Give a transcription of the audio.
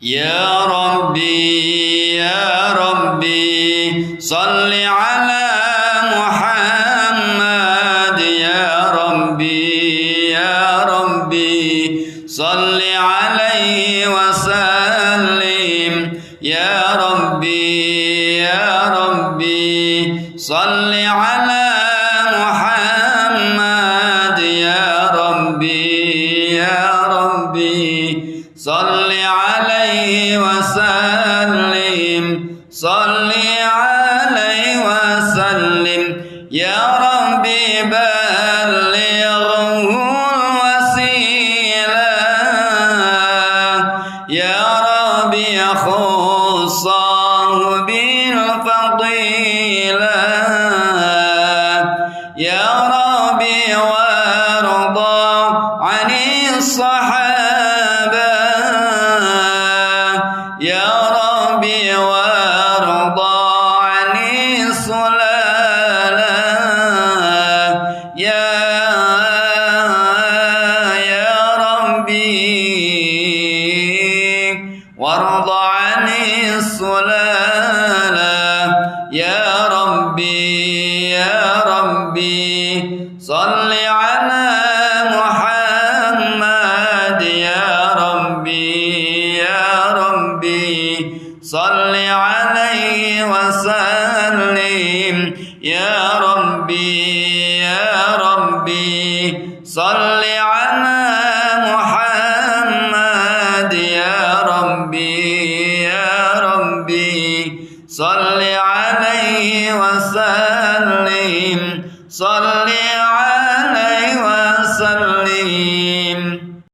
يا ربي يا ربي صل على محمد يا ربي يا ربي صل عليه وسلم يا ربي يا ربي صل على محمد يا ربي يا ربي صل عليه وسلم صل عليه وسلم يا ربي بلغه الوسيلة يا ربي خصه بالفضيلة يا ربي وارضى عن الصحابة يا ربي وارضى عن الصلالة يا ربي وارضى عن الصلالة